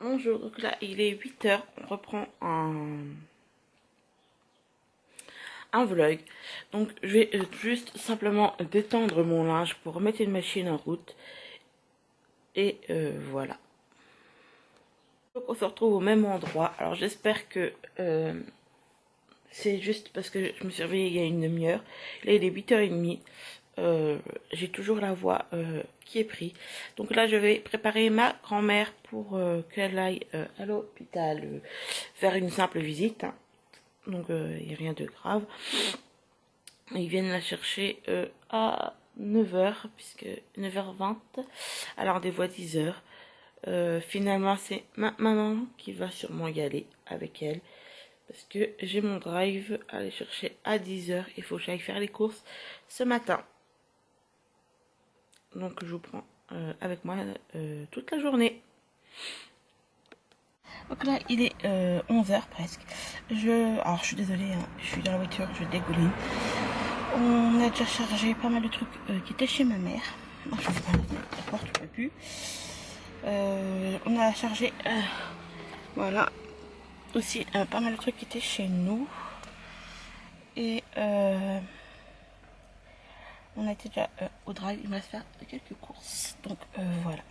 Bonjour, donc là il est 8h, on reprend un vlog. Donc je vais juste simplement détendre mon linge pour remettre une machine en route. Et voilà. Donc on se retrouve au même endroit. Alors j'espère que c'est juste parce que je me suis réveillée il y a une demi-heure. Là il est 8h30. J'ai toujours la voix qui est prise. Donc là je vais préparer ma grand-mère pour qu'elle aille à l'hôpital faire une simple visite, hein. Donc il n'y a rien de grave. Ils viennent la chercher à 9h, puisque 9h20, alors des voix 10h. Finalement c'est ma maman qui va sûrement y aller avec elle, parce que j'ai mon drive à aller chercher à 10h. Il faut que j'aille faire les courses ce matin. Donc je vous prends avec moi toute la journée. Donc là il est 11h presque. Alors je suis désolée, hein, je suis dans la voiture, je dégouline. On a déjà chargé pas mal de trucs qui étaient chez ma mère. Non, je ne sais pas, la porte, je ne peux plus. On a chargé voilà aussi pas mal de trucs qui étaient chez nous. Et on a été déjà au drive. Il me reste faire quelques courses. Donc voilà.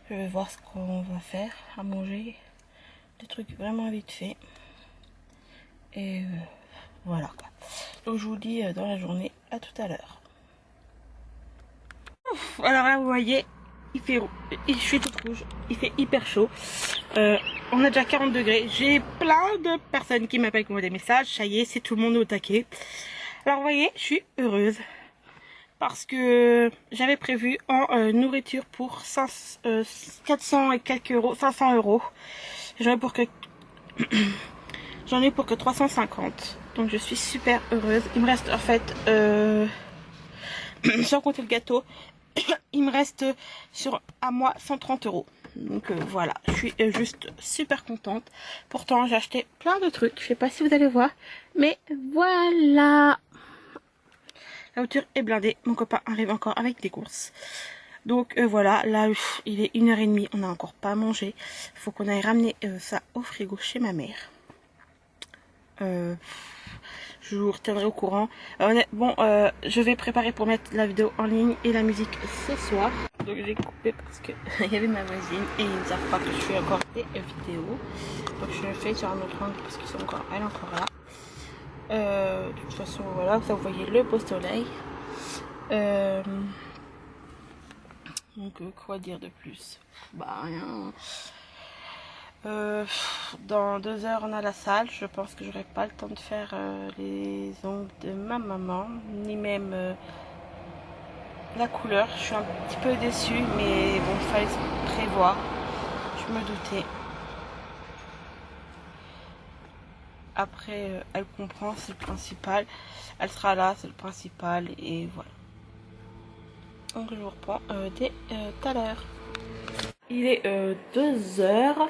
Je vais voir ce qu'on va faire à manger. Des trucs vraiment vite fait. Et voilà quoi. Donc je vous dis dans la journée, à tout à l'heure. Alors là vous voyez, il fait, je suis toute rouge, il fait hyper chaud. On a déjà 40 degrés. J'ai plein de personnes qui m'appellent, qui m'envoient des messages. Ça y est, c'est tout le monde au taquet. Alors vous voyez, je suis heureuse parce que j'avais prévu en nourriture pour 400 et quelques euros, 500 euros. J'en ai pour que 350. Donc je suis super heureuse. Il me reste en fait, sans compter le gâteau, il me reste sur à moi 130 euros. Donc voilà, je suis juste super contente. Pourtant j'ai acheté plein de trucs, je sais pas si vous allez voir, mais voilà. La voiture est blindée, mon copain arrive encore avec des courses. Donc voilà, là il est 1h30, on n'a encore pas mangé. Il faut qu'on aille ramener ça au frigo chez ma mère. Je vous retiendrai au courant. Bon, je vais préparer pour mettre la vidéo en ligne et la musique ce soir. Donc j'ai coupé parce que il y avait ma voisine et ils ne savent pas que je fais encore des vidéos. Donc je le fais sur un autre angle parce qu'ils sont encore, elle est encore là. De toute façon voilà, ça vous voyez le beau soleil. Donc quoi dire de plus? Bah rien. Dans 2 heures on a la salle. Je pense que j'aurai pas le temps de faire les ongles de ma maman, ni même la couleur. Je suis un petit peu déçue, mais bon, il fallait se prévoir. Je me doutais. Après, elle comprend, c'est le principal. Elle sera là, c'est le principal, et voilà. Donc je vous reprends dès tout à l'heure. Il est 2 heures,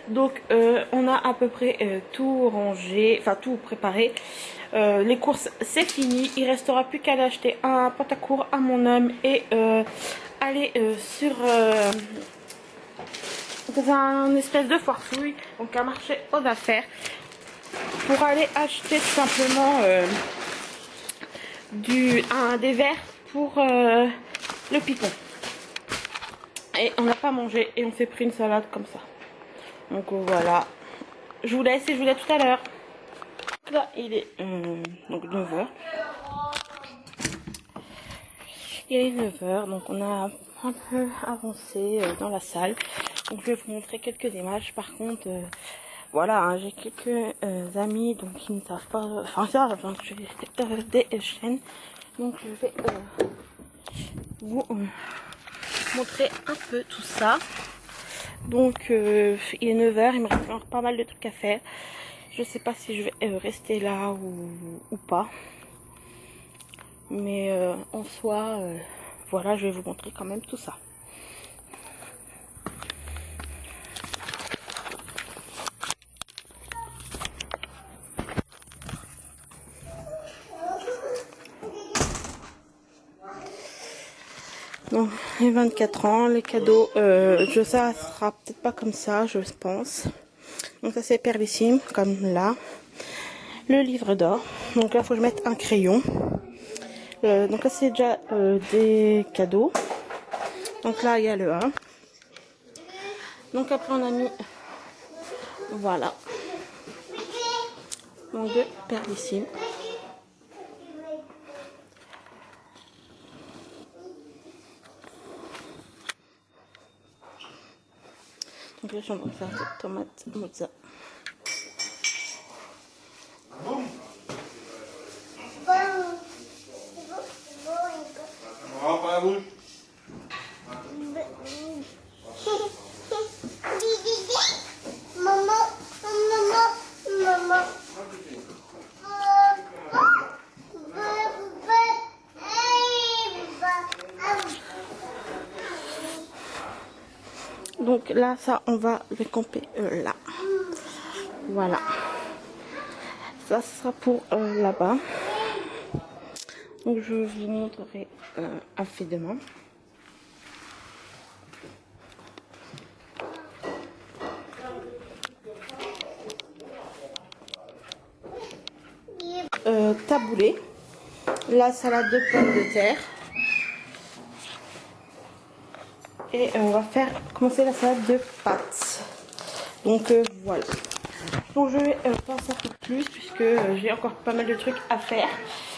donc on a à peu près tout rangé, enfin tout préparé. Les courses c'est fini, il restera plus qu'à acheter un pantacourt à mon homme et aller sur dans un espèce de foire fouille, donc un marché aux affaires, pour aller acheter tout simplement des verres pour le picon. Et on n'a pas mangé et on s'est pris une salade comme ça. Donc voilà. Je vous laisse et je vous dis à tout à l'heure. Là il est donc 9h. Il est 9h, donc on a un peu avancé dans la salle. Donc je vais vous montrer quelques images. Par contre, voilà, hein, j'ai quelques amis donc qui ne savent pas. Enfin ça, je vais des chaînes. Donc je vais vous montrer un peu tout ça. Donc il est 9h, il me reste encore pas mal de trucs à faire. Je sais pas si je vais rester là ou pas. Mais en soi, voilà, je vais vous montrer quand même tout ça. Donc, les 24 ans, les cadeaux, ça sera peut-être pas comme ça, je pense. Donc ça c'est Perlissime, comme là. Le livre d'or. Donc là, il faut que je mette un crayon. Donc là, c'est déjà des cadeaux. Donc là, il y a le 1. Donc après, on a mis... Voilà. Donc de Perlissime. Donc là, je suis en train de faire des tomates mozza. Donc là, ça, on va les camper là. Voilà. Ça sera pour là-bas. Donc je vous montrerai après demain. Taboulé. La salade de pommes de terre. Et on va commencer la salade de pâtes. Donc voilà. Donc je vais pas en faire plus puisque j'ai encore pas mal de trucs à faire.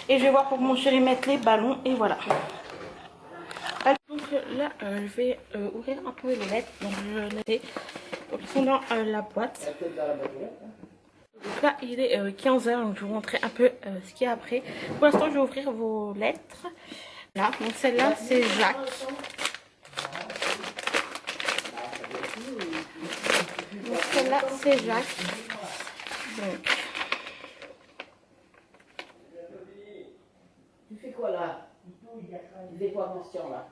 Et je vais voir pour mon chéri mettre les ballons et voilà. Donc là je vais ouvrir un peu les lettres. Donc je les ai. Donc ils sont dans la boîte. Donc là il est 15 h, donc je vais vous montrer un peu ce qu'il y a après. Pour l'instant je vais ouvrir vos lettres. Là, donc celle-là c'est Jacques. Donc celle-là c'est Jacques. Donc. Tu fais quoi là? Tu fais quoi, Christian là?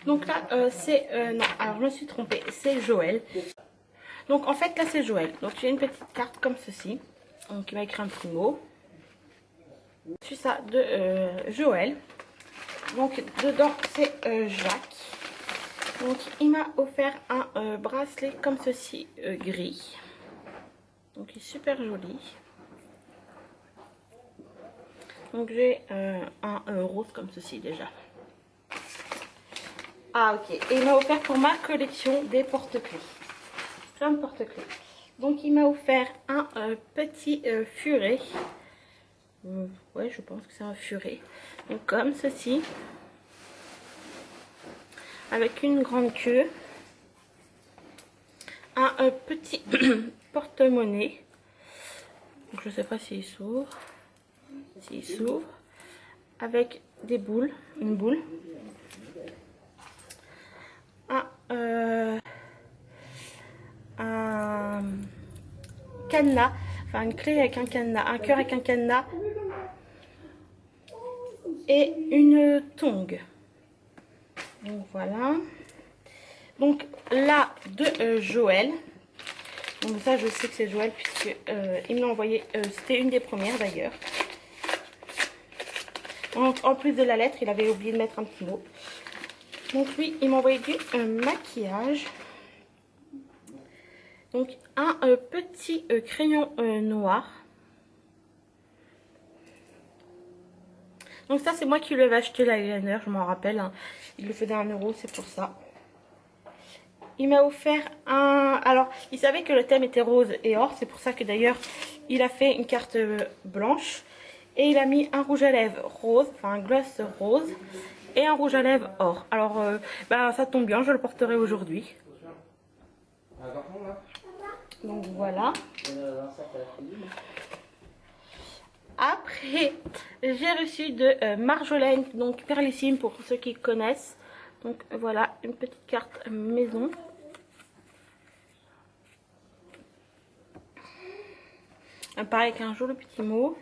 Donc là c'est non, alors je me suis trompée, c'est Joël. Donc en fait là c'est Joël. Donc j'ai une petite carte comme ceci. Donc il m'a écrit un petit mot. C'est ça de Joël. Donc dedans c'est Jacques. Donc il m'a offert un bracelet comme ceci gris. Donc il est super joli. Donc j'ai un rose comme ceci déjà. Ah ok. Et il m'a offert pour ma collection des porte-clés. Plein de porte-clés. Donc il m'a offert un petit furet. Ouais, je pense que c'est un furet. Donc comme ceci. Avec une grande queue. Un petit porte-monnaie. Donc je sais pas s'il s'ouvre. S'il s'ouvre. Avec des boules. Une boule. Un cadenas. Enfin une clé avec un cadenas. Un cœur avec un cadenas. Et une tongue. Donc voilà. Donc là de Joël. Donc ça je sais que c'est Joël puisque il me l'a envoyé. C'était une des premières d'ailleurs. En plus de la lettre, il avait oublié de mettre un petit mot. Donc lui, il m'a envoyé du maquillage. Donc un petit crayon noir. Donc ça c'est moi qui lui avais acheté l'eyeliner, je m'en rappelle. Hein. Il le faisait à 1 €, c'est pour ça. Il m'a offert un... Alors, il savait que le thème était rose et or. C'est pour ça que d'ailleurs, il a fait une carte blanche. Et il a mis un rouge à lèvres rose, enfin un gloss rose. Et un rouge à lèvres or. Alors, ben, ça tombe bien, je le porterai aujourd'hui. Donc voilà. Après, j'ai reçu de Marjolaine, donc Perlissime pour ceux qui connaissent. Donc voilà, une petite carte maison. Pareil avec un joli petit mot.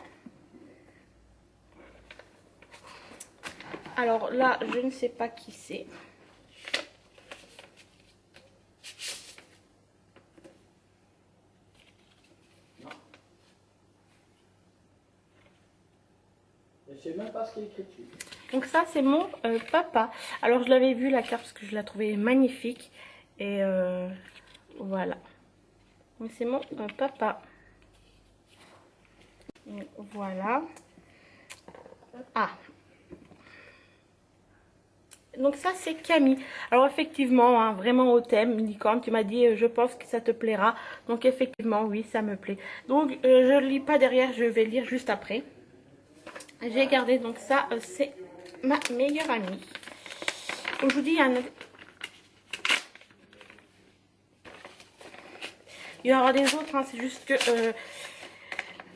Alors là, je ne sais pas qui c'est. Je sais même pas ce qu'il y a écrit dessus. Donc ça c'est mon papa. Alors je l'avais vu la carte parce que je la trouvais magnifique. Et voilà. Donc c'est mon papa. Donc, voilà. Ah. Donc ça c'est Camille. Alors effectivement, hein, vraiment au thème, licorne, tu m'as dit je pense que ça te plaira. Donc effectivement, oui, ça me plaît. Donc je lis pas derrière, je vais lire juste après. J'ai gardé, donc ça c'est ma meilleure amie. Donc je vous dis, il y aura des autres, hein, c'est juste que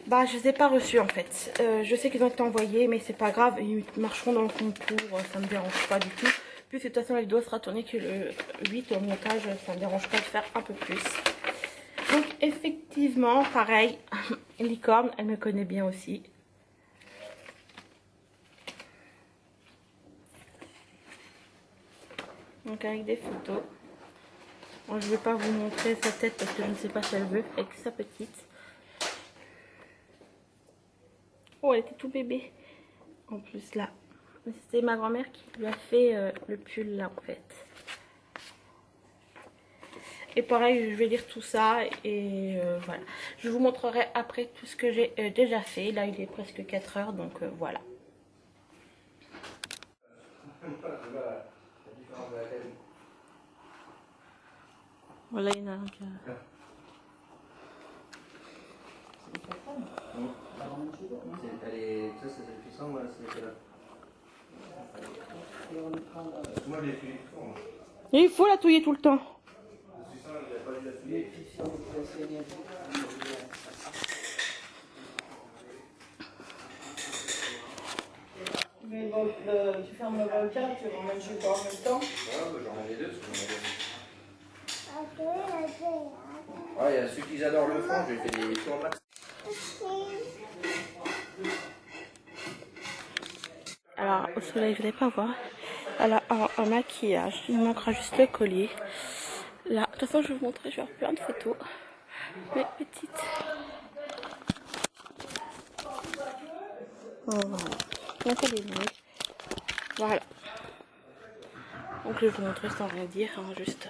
bah je les ai pas reçus en fait. Je sais qu'ils ont été envoyés, mais c'est pas grave, ils marcheront dans le concours, ça me dérange pas du tout. Puis de toute façon la vidéo sera tournée que le 8 au montage, ça me dérange pas de faire un peu plus. Donc effectivement, pareil, licorne, elle me connaît bien aussi. Donc avec des photos. Bon, je ne vais pas vous montrer sa tête parce que je ne sais pas si elle veut, avec sa petite. Oh, elle était tout bébé. En plus là, c'était ma grand-mère qui lui a fait le pull là en fait. Et pareil, je vais lire tout ça et voilà. Je vous montrerai après tout ce que j'ai déjà fait. Là, il est presque 4 heures, donc voilà. Voilà, il y en a un qui a... Ça c'est puissant, moi c'est là. Moi j'ai fait Et il faut la touiller tout le temps. Mais tu fermes le volcan, tu remets le pas en même temps. Ouais, j'en ai les deux parce que il y a ceux qui adorent le fond, j'ai fait des tours max. Alors au soleil, je ne vais pas voir. Elle a un maquillage, il manquera juste le collier. Là, de toute façon, je vais vous montrer, je vais faire plein de photos. Mais petites. Voilà. Donc elle est nue. Voilà. Donc je vais vous montrer sans rien dire, hein, juste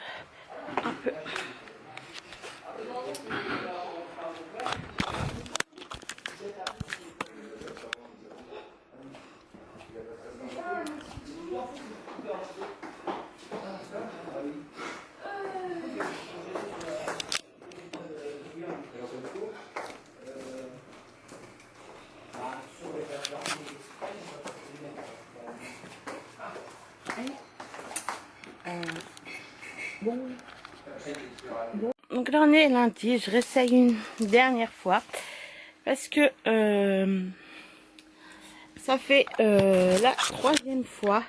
un peu. Donc là on est lundi, je réessaye une dernière fois parce que ça fait la 3e fois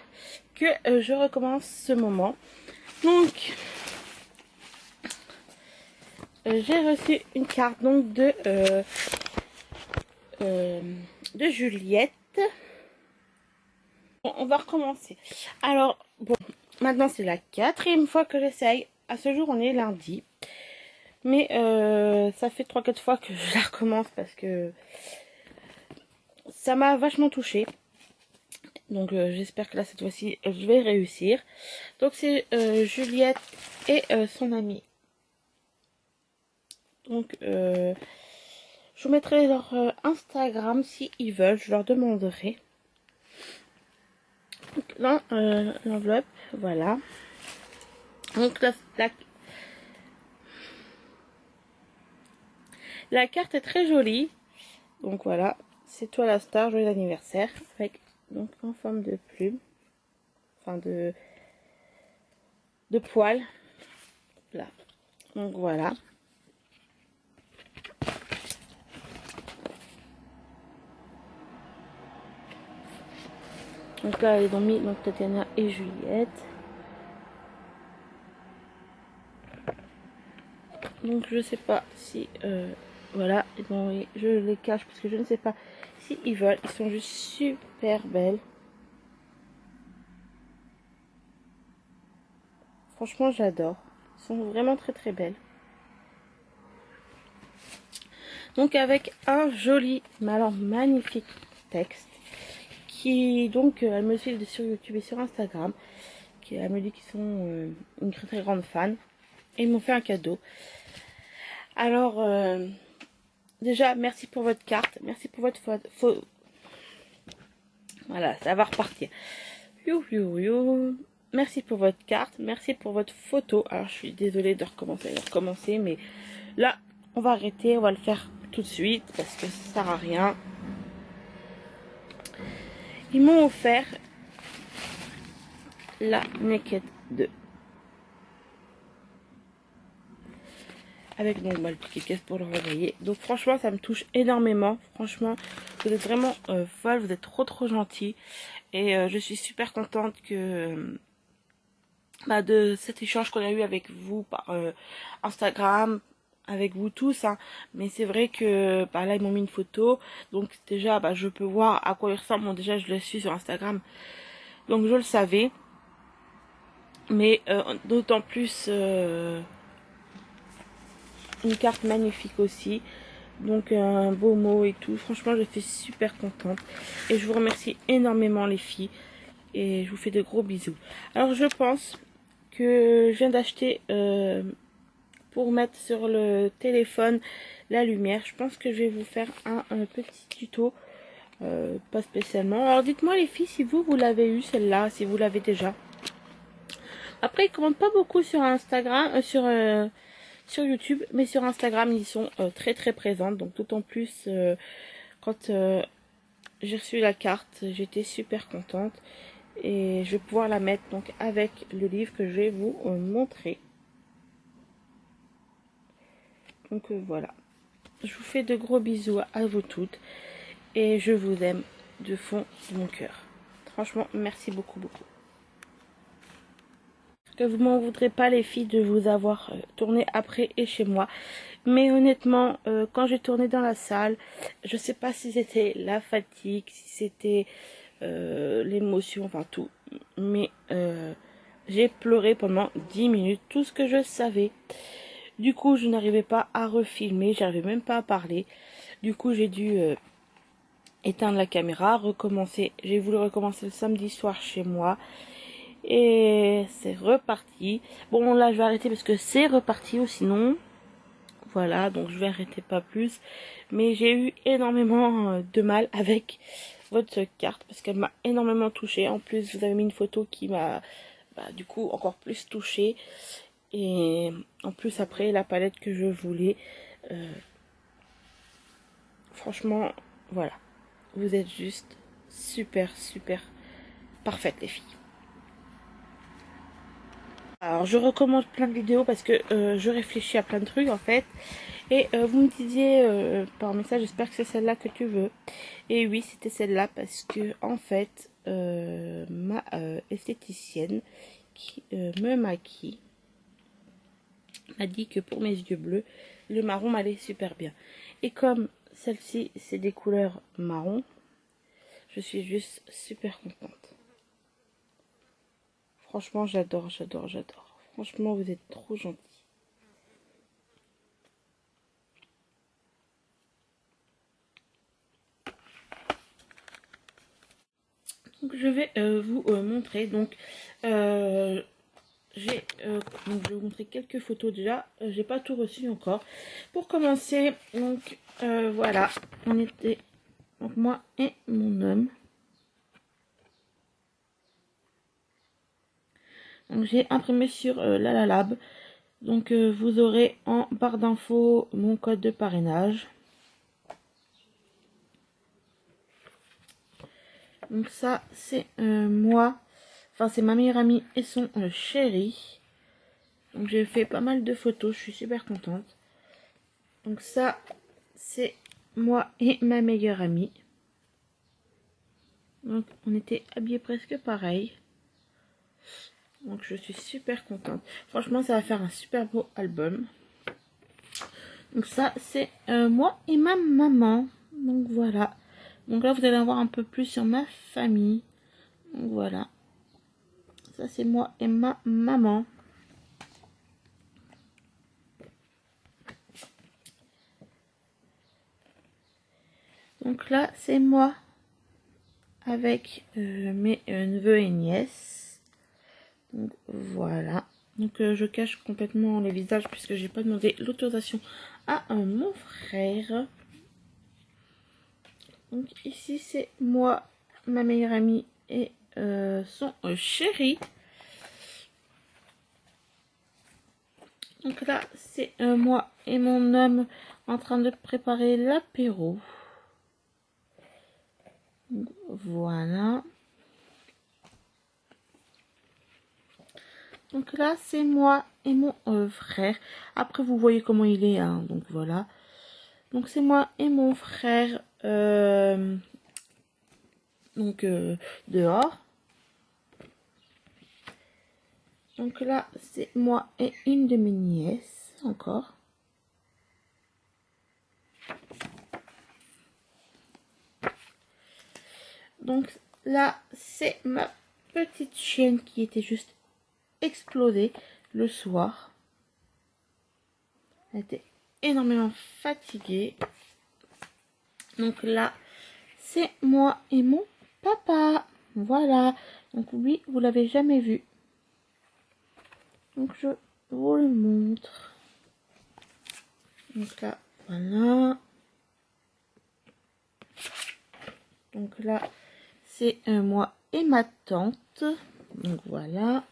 que je recommence ce moment. Donc j'ai reçu une carte donc de Juliette. Bon, on va recommencer. Alors bon, maintenant c'est la 4e fois que j'essaye. À ce jour on est lundi. Mais ça fait 3-4 fois que je la recommence parce que ça m'a vachement touchée. Donc j'espère que là cette fois-ci je vais réussir. Donc c'est Juliette et son amie. Donc je vous mettrai leur Instagram si ils veulent, je leur demanderai. Donc là l'enveloppe, voilà. Donc la carte est très jolie. Donc voilà, c'est toi la star, joyeux anniversaire. Avec donc en forme de plume. Enfin de poils. Là. Donc voilà. Donc là ils ont mis donc Tatiana et Juliette. Donc je sais pas si voilà, bon, je les cache parce que je ne sais pas si ils veulent. Ils sont juste super belles. Franchement j'adore. Ils sont vraiment très très belles. Donc avec un joli, mais alors magnifique texte qui donc elle me suit sur YouTube et sur Instagram, qui elle me dit qu'ils sont une très très grande fan et ils m'ont fait un cadeau. Alors déjà merci pour votre carte, merci pour votre photo. Voilà, ça va repartir. Merci pour votre carte, merci pour votre photo. Alors je suis désolée de recommencer, mais là on va arrêter, on va le faire tout de suite parce que ça sert à rien. Ils m'ont offert la Naked 2 avec donc le ticket caisse pour le renvoyer. Donc franchement ça me touche énormément. Franchement vous êtes vraiment folle, vous êtes trop gentils et je suis super contente que de cet échange qu'on a eu avec vous par Instagram, avec vous tous, hein. Mais c'est vrai que là ils m'ont mis une photo, donc déjà je peux voir à quoi il ressemble. Bon, déjà je le suis sur Instagram, donc je le savais, mais d'autant plus une carte magnifique aussi, donc un beau mot et tout. Franchement je suis super contente et je vous remercie énormément les filles et je vous fais de gros bisous. Alors je pense que je viens d'acheter pour mettre sur le téléphone la lumière. Je pense que je vais vous faire un petit tuto, pas spécialement. Alors dites-moi les filles si vous l'avez eu celle-là, si vous l'avez déjà. Après ils commentent pas beaucoup sur Instagram, sur YouTube, mais sur Instagram ils sont très présentes. Donc d'autant plus quand j'ai reçu la carte, j'étais super contente. Et je vais pouvoir la mettre donc avec le livre que je vais vous montrer. Donc voilà. Je vous fais de gros bisous à vous toutes. Et je vous aime de fond de mon cœur. Franchement, merci beaucoup. Que vous m'en voudrez pas les filles de vous avoir tourné après et chez moi. Mais honnêtement, quand j'ai tourné dans la salle, je sais pas si c'était la fatigue, si c'était l'émotion, enfin tout. Mais j'ai pleuré pendant 10 minutes, tout ce que je savais. Du coup, je n'arrivais pas à refilmer, j'arrivais même pas à parler. Du coup, j'ai dû éteindre la caméra, recommencer. J'ai voulu recommencer le samedi soir chez moi. Et c'est reparti. Bon, là, je vais arrêter parce que c'est reparti ou sinon. Voilà, donc je vais arrêter pas plus. Mais j'ai eu énormément de mal avec votre carte parce qu'elle m'a énormément touchée. En plus, vous avez mis une photo qui m'a du coup encore plus touchée. Et en plus, après, la palette que je voulais. Franchement, voilà. Vous êtes juste super parfaites les filles. Alors je recommande plein de vidéos parce que je réfléchis à plein de trucs en fait. Et vous me disiez par message, j'espère que c'est celle-là que tu veux. Et oui, c'était celle-là parce que en fait ma esthéticienne qui me maquille m'a dit que pour mes yeux bleus, le marron m'allait super bien. Et comme celle-ci c'est des couleurs marron, je suis juste super contente. Franchement, j'adore. Franchement, vous êtes trop gentils. Donc, je vais vous montrer. Donc, je vais vous montrer quelques photos déjà. J'ai pas tout reçu encore. Pour commencer, donc, voilà. On était, donc, moi et mon homme. Donc j'ai imprimé sur Lalalab. Donc vous aurez en barre d'infos mon code de parrainage. Donc ça c'est moi. Enfin c'est ma meilleure amie et son chéri. Donc j'ai fait pas mal de photos. Je suis super contente. Donc ça c'est moi et ma meilleure amie. Donc on était habillés presque pareil. Donc je suis super contente. Franchement ça va faire un super beau album. Donc ça c'est moi et ma maman. Donc voilà. Donc là vous allez en voir un peu plus sur ma famille. Donc voilà. Ça c'est moi et ma maman. Donc là c'est moi avec mes neveux et nièces. Donc voilà. Donc je cache complètement les visages puisque j'ai pas demandé l'autorisation à mon frère. Donc ici c'est moi, ma meilleure amie et son chéri. Donc là c'est moi et mon homme en train de préparer l'apéro. Voilà. Donc là, c'est moi et mon frère. Après, vous voyez comment il est, hein, donc voilà. Donc c'est moi et mon frère dehors. Donc là, c'est moi et une de mes nièces encore. Donc là, c'est ma petite chienne qui était juste explosée le soir. Elle était énormément fatiguée. Donc là, c'est moi et mon papa. Voilà. Donc lui, vous l'avez jamais vu. Donc je vous le montre. Donc là, voilà. Donc là, c'est moi et ma tante. Donc voilà.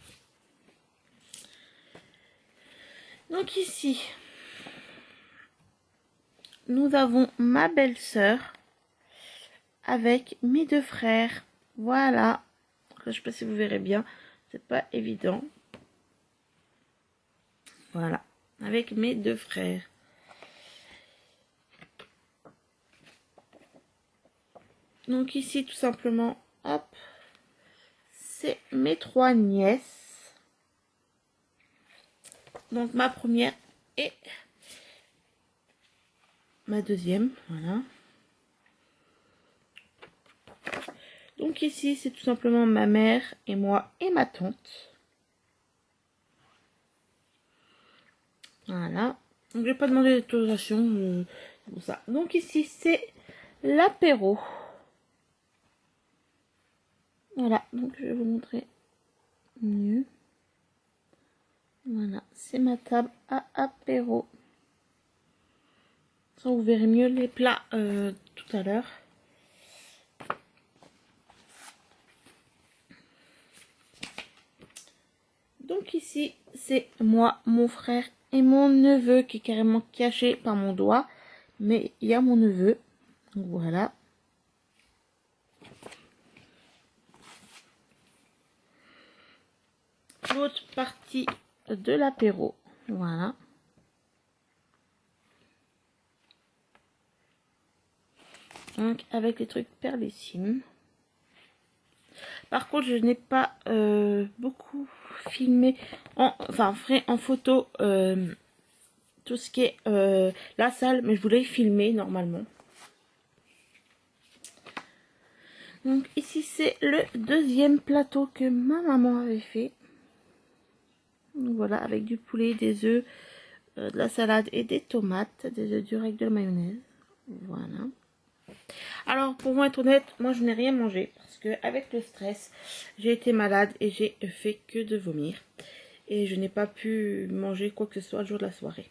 Donc ici, nous avons ma belle-sœur avec mes deux frères. Voilà. Je sais pas si vous verrez bien. C'est pas évident. Voilà. Avec mes deux frères. Donc ici, tout simplement, hop, c'est mes trois nièces. Donc ma première et ma deuxième, voilà. Donc ici, c'est tout simplement ma mère et moi et ma tante. Voilà. Donc je vais pas demander d'autorisation pour ça. Donc ici, c'est l'apéro. Voilà, donc je vais vous montrer mieux. Voilà, c'est ma table à apéro. Ça, vous verrez mieux les plats tout à l'heure. Donc ici, c'est moi, mon frère et mon neveu qui est carrément caché par mon doigt. Mais il y a mon neveu. Donc voilà. L'autre partie de l'apéro. Voilà. Donc avec les trucs perlissimes. Par contre, je n'ai pas beaucoup filmé, enfin fait en photo tout ce qui est la salle, mais je voulais filmer normalement. Donc ici c'est le deuxième plateau que ma maman avait fait. Donc voilà, avec du poulet, des œufs, de la salade et des tomates, des œufs durs avec de la mayonnaise. Voilà. Alors pour moi être honnête, moi je n'ai rien mangé parce que avec le stress, j'ai été malade et j'ai fait que de vomir. Et je n'ai pas pu manger quoi que ce soit le jour de la soirée.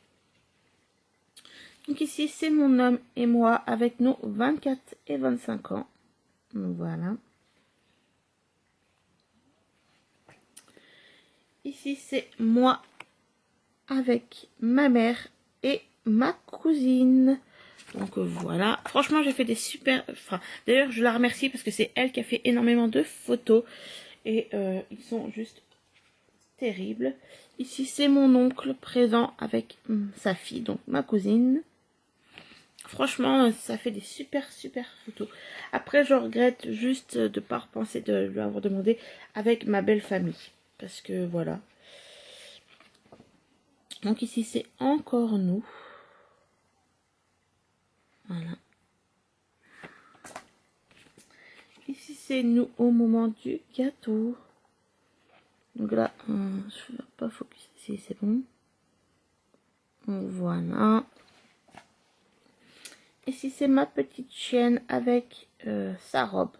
Donc ici c'est mon homme et moi avec nos 24 et 25 ans. Donc voilà. Ici c'est moi avec ma mère et ma cousine. Donc voilà, franchement j'ai fait des super... Enfin, d'ailleurs je la remercie parce que c'est elle qui a fait énormément de photos. Et ils sont juste terribles. Ici c'est mon oncle présent avec sa fille, donc ma cousine. Franchement ça fait des super photos. Après je regrette juste de ne pas repenser de lui avoir demandé avec ma belle famille. Parce que voilà. Donc ici c'est encore nous. Voilà. Ici c'est nous au moment du gâteau. Donc là, je ne vais pas focus ici, c'est bon. Donc voilà. Ici c'est ma petite chienne avec sa robe.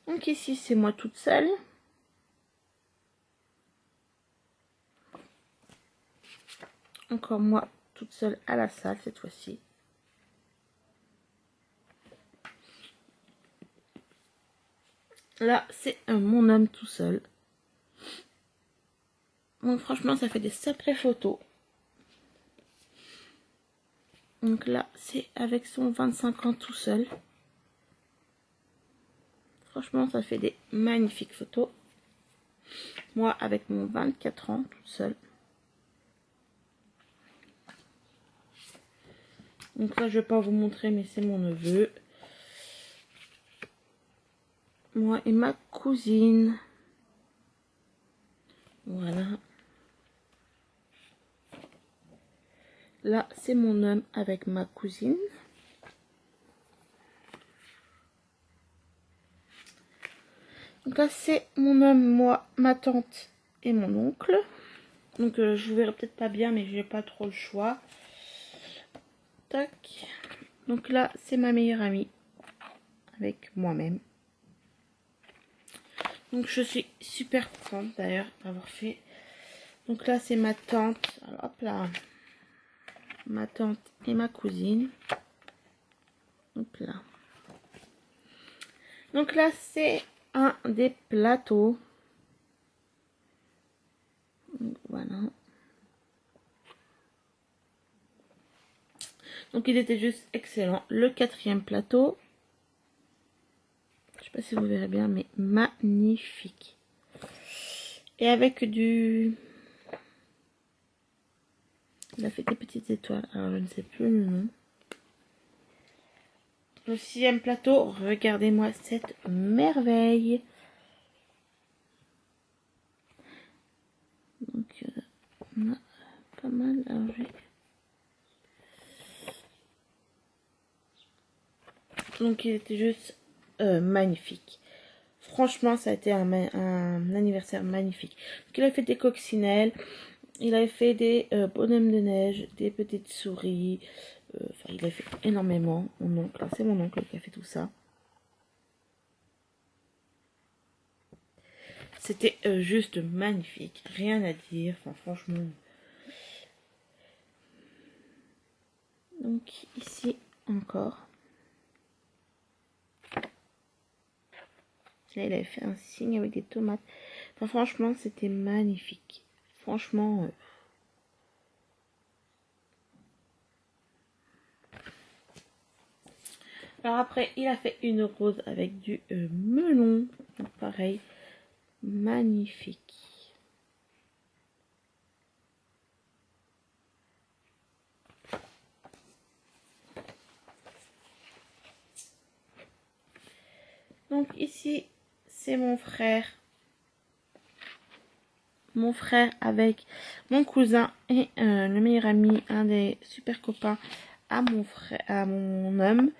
Donc ici, c'est moi toute seule. Encore moi toute seule à la salle cette fois-ci. Là, c'est mon homme tout seul. Donc franchement, ça fait des sacrées photos. Donc là, c'est avec son 25 ans tout seul. Franchement, ça fait des magnifiques photos. Moi, avec mon 24 ans tout seul. Donc là, je vais pas vous montrer, mais c'est mon neveu. Moi et ma cousine. Voilà. Là, c'est mon homme avec ma cousine. Donc là, c'est mon homme, moi, ma tante et mon oncle. Donc je vous verrai peut-être pas bien, mais j'ai pas trop le choix. Tac. Donc là, c'est ma meilleure amie avec moi-même. Donc je suis super contente d'ailleurs d'avoir fait. Donc là, c'est ma tante. Alors, hop là. Ma tante et ma cousine. Hop là. Donc là, c'est un des plateaux. Donc, voilà. Donc il était juste excellent. Le 4e plateau. Je sais pas si vous verrez bien, mais magnifique. Et avec du... Il a fait des petites étoiles. Alors je ne sais plus le nom. Le 6e plateau. Regardez-moi cette merveille. Donc on a pas mal. Alors, donc il était juste magnifique. Franchement, ça a été un anniversaire magnifique. Donc, il a fait des coccinelles, il a fait des bonhommes de neige, des petites souris. Enfin, il a fait énormément. Mon oncle, c'est mon oncle qui a fait tout ça. C'était juste magnifique, rien à dire. Enfin, franchement. Donc ici encore. Là, il avait fait un signe avec des tomates. Enfin, franchement, c'était magnifique. Franchement. Alors après, il a fait une rose avec du melon. Donc, pareil, magnifique. Donc ici, c'est mon frère. Mon frère avec mon cousin et le meilleur ami, un des super copains à mon frère, à mon homme.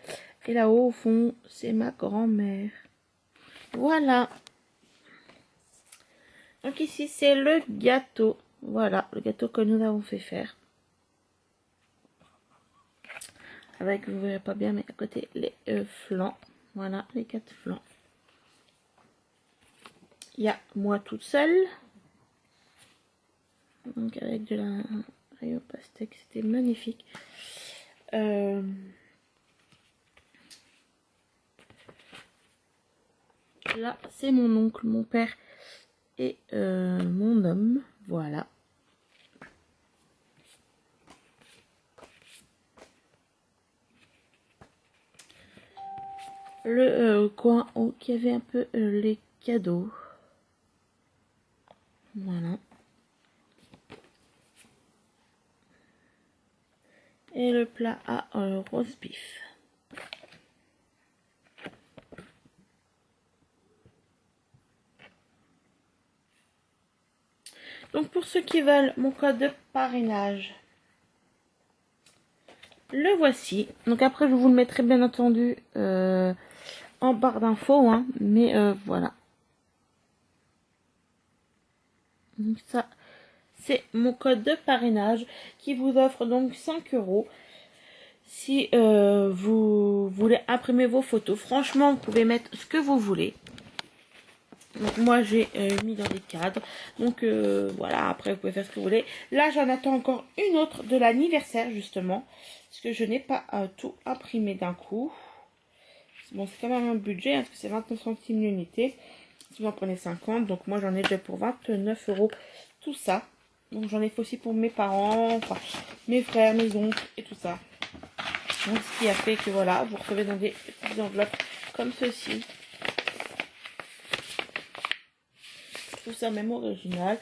Et là-haut, au fond, c'est ma grand-mère. Voilà. Donc ici, c'est le gâteau. Voilà, le gâteau que nous avons fait faire. Avec, vous ne verrez pas bien, mais à côté, les flancs. Voilà, les 4 flancs. Il y a moi toute seule. Donc avec de la rayon pastèque, c'était magnifique. Là, c'est mon oncle, mon père et mon homme. Voilà. Le coin qui avait un peu les cadeaux. Voilà. Et le plat à roast beef. Donc pour ceux qui veulent mon code de parrainage, le voici. Donc après je vous le mettrai bien entendu en barre d'infos, hein, mais voilà. Donc ça, c'est mon code de parrainage qui vous offre donc 5 € si vous voulez imprimer vos photos. Franchement, vous pouvez mettre ce que vous voulez. Donc moi j'ai mis dans des cadres. Donc voilà, après vous pouvez faire ce que vous voulez. Là j'en attends encore une autre de l'anniversaire justement. Parce que je n'ai pas tout imprimé d'un coup. Bon, c'est quand même un budget, hein, parce que c'est 29 centimes l'unité. Si vous en prenez 50, donc moi j'en ai déjà pour 29 € tout ça. Donc j'en ai fait aussi pour mes parents, enfin mes frères, mes oncles et tout ça. Donc ce qui a fait que voilà, vous recevez dans des petites enveloppes comme ceci. Tout ça même original.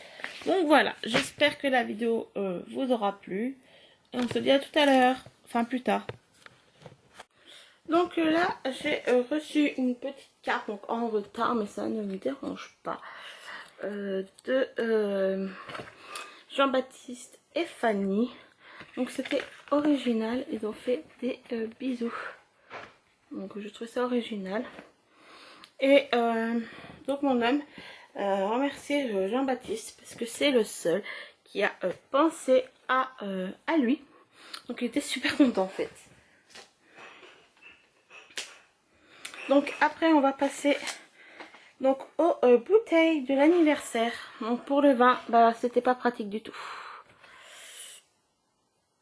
Donc voilà, j'espère que la vidéo vous aura plu. Et on se dit à tout à l'heure, enfin plus tard. Donc là, j'ai reçu une petite carte, donc en retard, mais ça ne me dérange pas, de Jean-Baptiste et Fanny. Donc c'était original, ils ont fait des bisous. Donc je trouve ça original. Et donc mon homme remercier Jean-Baptiste parce que c'est le seul qui a pensé à lui. Donc il était super content en fait. Donc après on va passer donc aux bouteilles de l'anniversaire. Donc pour le vin, bah c'était pas pratique du tout.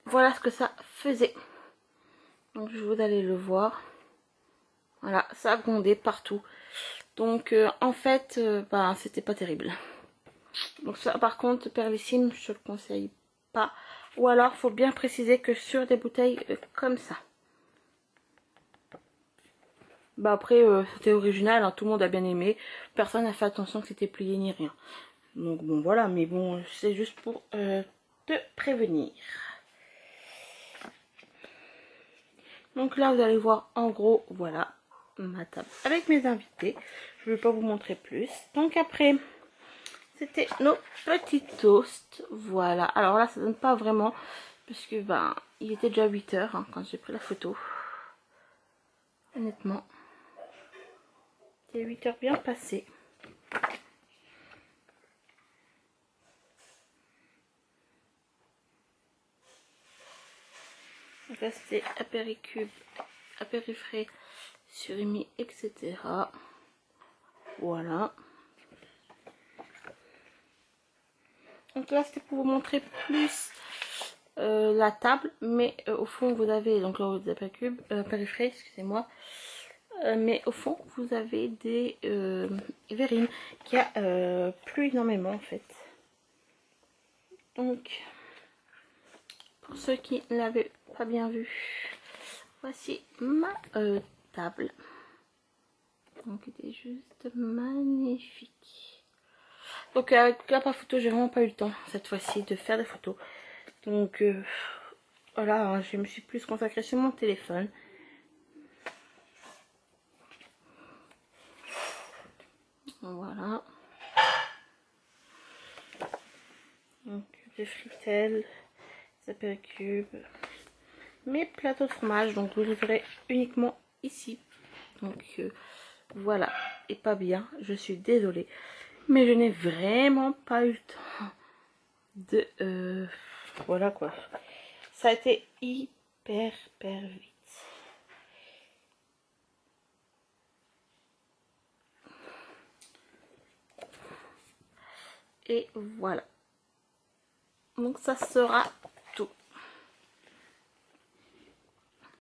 Voilà ce que ça faisait. Donc je vous allez le voir. Voilà, ça grondait partout. Donc en fait, bah c'était pas terrible. Donc ça par contre, Perlissime, je le conseille pas. Ou alors faut bien préciser que sur des bouteilles comme ça. Bah après c'était original, hein, tout le monde a bien aimé. Personne n'a fait attention que c'était plié ni rien. Donc bon voilà, mais bon c'est juste pour te prévenir. Donc là vous allez voir en gros, voilà ma table avec mes invités. Je ne vais pas vous montrer plus. Donc après c'était nos petits toasts. Voilà, alors là ça donne pas vraiment parce que ben il était déjà 8 h hein, quand j'ai pris la photo. Honnêtement. C'est 8 h bien passées. Donc là c'était apéricube, apérifrais, surimi, etc. Voilà. Donc là c'était pour vous montrer plus la table, mais au fond vous avez donc là des apéricubes, apérifrais, excusez-moi. Mais au fond vous avez des verrines qui a plu énormément en fait. Donc pour ceux qui ne l'avaient pas bien vu, voici ma table. Donc elle est juste magnifique. Donc avec la photo, j'ai vraiment pas eu le temps cette fois-ci de faire des photos. Donc voilà, hein, je me suis plus consacrée sur mon téléphone. Voilà. Donc des frittelles, des apéricubes, mes plateaux de fromage. Donc vous les verrez uniquement ici. Donc voilà, et pas bien, je suis désolée. Mais je n'ai vraiment pas eu le temps de... voilà quoi. Ça a été hyper vite. Et voilà. Donc ça sera